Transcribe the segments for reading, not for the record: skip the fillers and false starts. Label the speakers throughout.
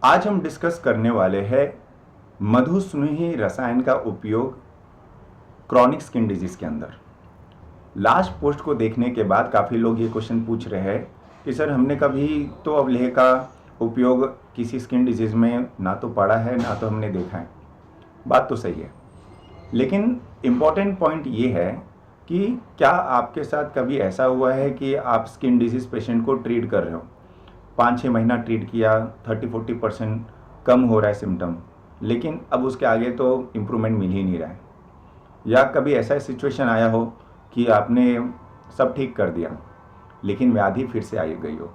Speaker 1: आज हम डिस्कस करने वाले हैं मधुस्नेही रसायन का उपयोग क्रॉनिक स्किन डिजीज के अंदर। लास्ट पोस्ट को देखने के बाद काफ़ी लोग ये क्वेश्चन पूछ रहे हैं कि सर हमने कभी तो अवलेह का उपयोग किसी स्किन डिजीज में ना तो पढ़ा है ना तो हमने देखा है। बात तो सही है, लेकिन इम्पॉर्टेंट पॉइंट ये है कि क्या आपके साथ कभी ऐसा हुआ है कि आप स्किन डिजीज पेशेंट को ट्रीट कर रहे हो, 5-6 महीना ट्रीट किया, 30-40% कम हो रहा है सिम्टम, लेकिन अब उसके आगे तो इम्प्रूवमेंट मिल ही नहीं रहा है। या कभी ऐसा सिचुएशन आया हो कि आपने सब ठीक कर दिया लेकिन व्याधि फिर से आई गई हो।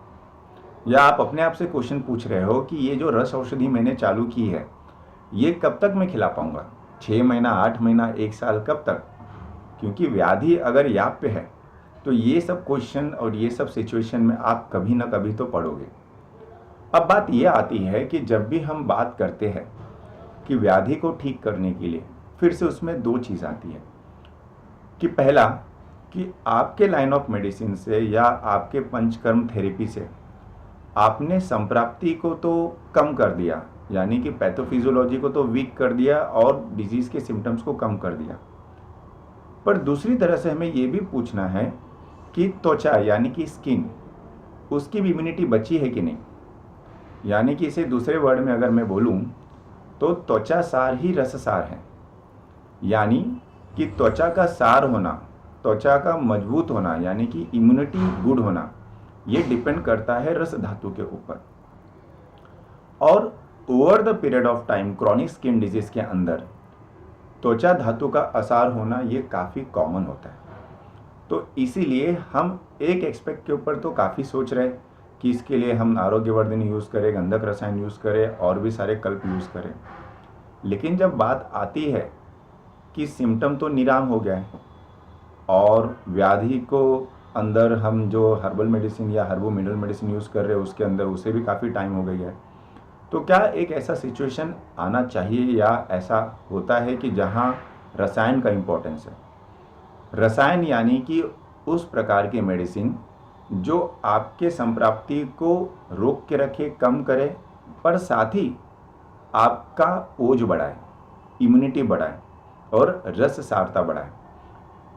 Speaker 1: या आप अपने आप से क्वेश्चन पूछ रहे हो कि ये जो रस औषधि मैंने चालू की है ये कब तक मैं खिला पाऊंगा, 6 महीना, 8 महीना, 1 साल, कब तक? क्योंकि व्याधि अगर याद पे है तो ये सब क्वेश्चन और ये सब सिचुएशन में आप कभी ना कभी तो पड़ोगे। अब बात ये आती है कि जब भी हम बात करते हैं कि व्याधि को ठीक करने के लिए, फिर से उसमें दो चीज़ आती है कि पहला कि आपके लाइन ऑफ मेडिसिन से या आपके पंचकर्म थेरेपी से आपने संप्राप्ति को तो कम कर दिया, यानी कि पैथोफिजियोलॉजी को तो वीक कर दिया और डिजीज के सिम्टम्स को कम कर दिया, पर दूसरी तरह से हमें ये भी पूछना है कि त्वचा यानी कि स्किन, उसकी भी इम्यूनिटी बची है कि नहीं। यानी कि इसे दूसरे वर्ड में अगर मैं बोलूं तो त्वचा सार ही रस सार है, यानी कि त्वचा का सार होना, त्वचा का मजबूत होना, यानी कि इम्यूनिटी गुड होना, ये डिपेंड करता है रस धातु के ऊपर। और over the period of time chronic skin disease के अंदर त्वचा धातु का असार होना ये काफ़ी कॉमन होता है। तो इसीलिए हम एक एस्पेक्ट के ऊपर तो काफ़ी सोच रहे हैं कि इसके लिए हम आरोग्यवर्धन यूज़ करें, गंधक रसायन यूज़ करें और भी सारे कल्प यूज़ करें, लेकिन जब बात आती है कि सिम्टम तो निराम हो गया है और व्याधि को अंदर हम जो हर्बल मेडिसिन या हर्बो मिनरल मेडिसिन यूज़ कर रहे हैं उसके अंदर उसे भी काफ़ी टाइम हो गई है, तो क्या एक ऐसा सिचुएशन आना चाहिए या ऐसा होता है कि जहाँ रसायन का इम्पोर्टेंस है। रसायन यानी कि उस प्रकार की मेडिसिन जो आपके संप्राप्ति को रोक के रखे, कम करे, पर साथ ही आपका ओज बढ़ाए, इम्यूनिटी बढ़ाए और रस सारता बढ़ाए।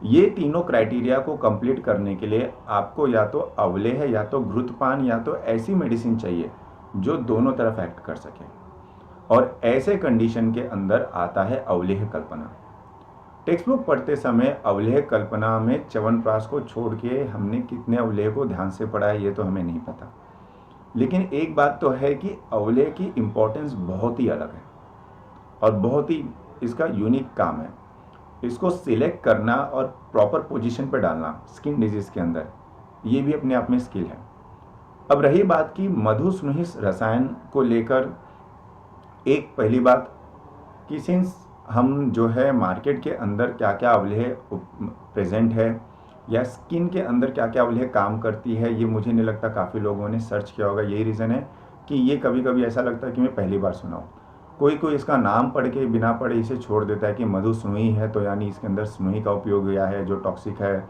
Speaker 1: ये तीनों क्राइटेरिया को कंप्लीट करने के लिए आपको या तो अवलेह या तो घृतपान या तो ऐसी मेडिसिन चाहिए जो दोनों तरफ एक्ट कर सके, और ऐसे कंडीशन के अंदर आता है अवलेह कल्पना। टेक्स्ट बुक पढ़ते समय अवलेह कल्पना में च्यवनप्राश को छोड़ के हमने कितने अवलेह को ध्यान से पढ़ा है ये तो हमें नहीं पता, लेकिन एक बात तो है कि अवलेह की इम्पोर्टेंस बहुत ही अलग है और बहुत ही इसका यूनिक काम है। इसको सिलेक्ट करना और प्रॉपर पोजीशन पर डालना स्किन डिजीज के अंदर, ये भी अपने आप में स्किल है। अब रही बात की मधुस्नेही रसायन को लेकर, एक पहली बात कि सिंस हम जो है मार्केट के अंदर क्या क्या अवलेह प्रेजेंट है या स्किन के अंदर क्या क्या अवलेह काम करती है, ये मुझे नहीं लगता काफ़ी लोगों ने सर्च किया होगा। यही रीज़न है कि ये कभी कभी ऐसा लगता है कि मैं पहली बार सुना हूँ। कोई कोई इसका नाम पढ़ के बिना पढ़े इसे छोड़ देता है कि मधुस्नेही है तो यानी इसके अंदर स्नेही का उपयोग हुआ है जो टॉक्सिक है,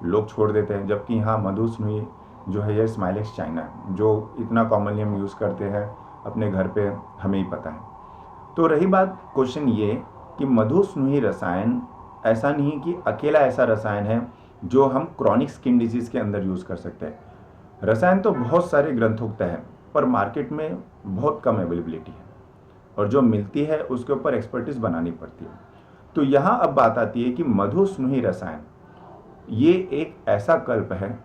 Speaker 1: लोग छोड़ देते हैं। जबकि हाँ, मधुस्नेही जो है ये स्माइलेक्स चाइना है जो इतना कॉमनली हम यूज़ करते हैं अपने घर पे, हमें ही पता है। तो रही बात क्वेश्चन ये कि मधुस्नेही रसायन ऐसा नहीं कि अकेला ऐसा रसायन है जो हम क्रॉनिक स्किन डिजीज के अंदर यूज़ कर सकते हैं। रसायन तो बहुत सारे ग्रंथोक्त हैं पर मार्केट में बहुत कम अवेलेबिलिटी है और जो मिलती है उसके ऊपर एक्सपर्टीज बनानी पड़ती है। तो यहाँ अब बात आती है कि मधुस्नेही रसायन ये एक ऐसा कल्प है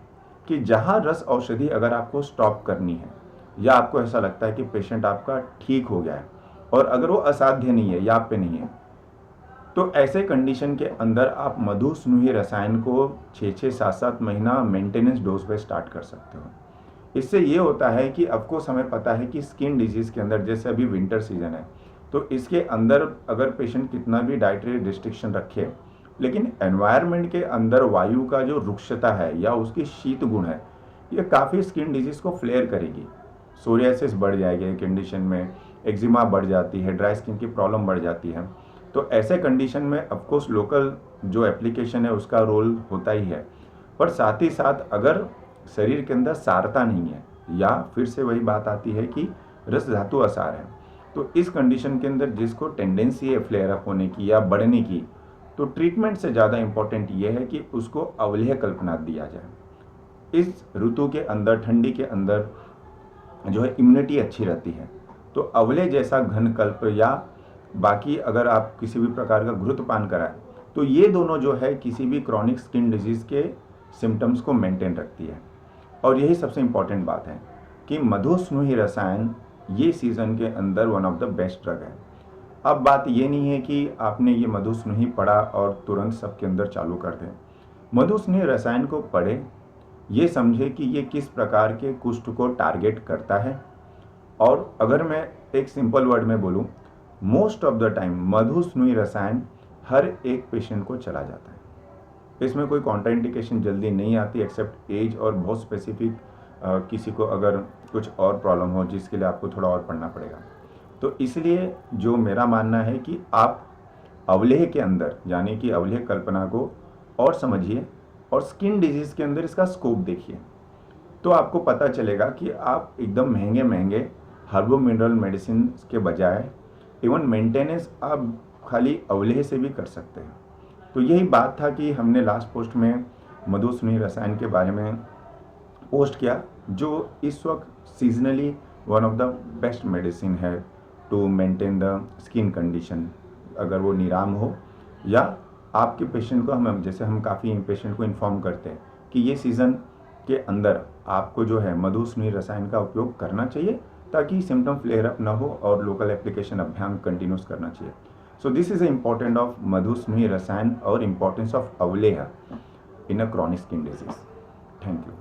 Speaker 1: कि जहाँ रस औषधि अगर आपको स्टॉप करनी है या आपको ऐसा लगता है कि पेशेंट आपका ठीक हो गया है और अगर वो असाध्य नहीं है या आप पे नहीं है, तो ऐसे कंडीशन के अंदर आप मधुस्नेही रसायन को 6-6, 7-7 महीना मेंटेनेंस डोज पे स्टार्ट कर सकते हो। इससे ये होता है कि ऑफकोर्स हमें पता है कि स्किन डिजीज़ के अंदर, जैसे अभी विंटर सीजन है, तो इसके अंदर अगर पेशेंट कितना भी डाइटरी रिस्ट्रिक्शन रखे, लेकिन एनवायरनमेंट के अंदर वायु का जो रुक्षता है या उसकी शीत गुण है, ये काफ़ी स्किन डिजीज़ को फ्लेयर करेगी। सोरियासिस बढ़ जाएगी कंडीशन में, एक्जिमा बढ़ जाती है, ड्राई स्किन की प्रॉब्लम बढ़ जाती है। तो ऐसे कंडीशन में ऑफकोर्स लोकल जो एप्लीकेशन है उसका रोल होता ही है, पर साथ ही साथ अगर शरीर के अंदर सारता नहीं है या फिर से वही बात आती है कि रस धातु असार है। तो इस कंडीशन के अंदर जिसको टेंडेंसी है फ्लेयर अप होने की या बढ़ने की, तो ट्रीटमेंट से ज़्यादा इम्पोर्टेंट ये है कि उसको अवलेह कल्पनाक दिया जाए। इस ऋतु के अंदर, ठंडी के अंदर जो है इम्यूनिटी अच्छी रहती है। तो अवले जैसा घन कल्प या बाकी अगर आप किसी भी प्रकार का घृतपान कराएं, तो ये दोनों जो है किसी भी क्रॉनिक स्किन डिजीज़ के सिम्टम्स को मेंटेन रखती है। और यही सबसे इम्पॉर्टेंट बात है कि मधुस्नुही रसायन ये सीज़न के अंदर one of the best drug है। अब बात ये नहीं है कि आपने ये मधुस्नुही पढ़ा और तुरंत सबके अंदर चालू कर दें। मधुस्नुही रसायन को पढ़े, ये समझे कि ये किस प्रकार के कुष्ठ को टारगेट करता है। और अगर मैं एक सिंपल वर्ड में बोलूँ, मोस्ट ऑफ द टाइम मधुस्नुही रसायन हर एक पेशेंट को चला जाता है। इसमें कोई कॉन्ट्राइंडिकेशन जल्दी नहीं आती एक्सेप्ट एज और बहुत स्पेसिफिक किसी को अगर कुछ और प्रॉब्लम हो जिसके लिए आपको थोड़ा और पढ़ना पड़ेगा। तो इसलिए जो मेरा मानना है कि आप अवलेह के अंदर यानी कि अवलेह कल्पना को और समझिए और स्किन डिजीज़ के अंदर इसका स्कोप देखिए, तो आपको पता चलेगा कि आप एकदम महंगे महंगे हर्बो मिनरल मेडिसिन के बजाय इवन मेंटेनेंस आप खाली अवलेह से भी कर सकते हैं। तो यही बात था कि हमने लास्ट पोस्ट में मधुस्नुही रसायन के बारे में पोस्ट किया, जो इस वक्त seasonally one of the best medicine है to maintain the skin condition. अगर वो निराम हो या आपके पेशेंट को हम काफ़ी पेशेंट को इन्फॉर्म करते हैं कि ये सीज़न के अंदर आपको जो है मधुस्नुही रसायन का उपयोग करना चाहिए ताकि सिम्टम फ्लेयर अप ना हो और लोकल एप्लीकेशन अभियान कंटिन्यूस करना चाहिए। So this is important of Madhusnuhi Rasayana और importance of avaleha in a chronic skin disease. Thank you.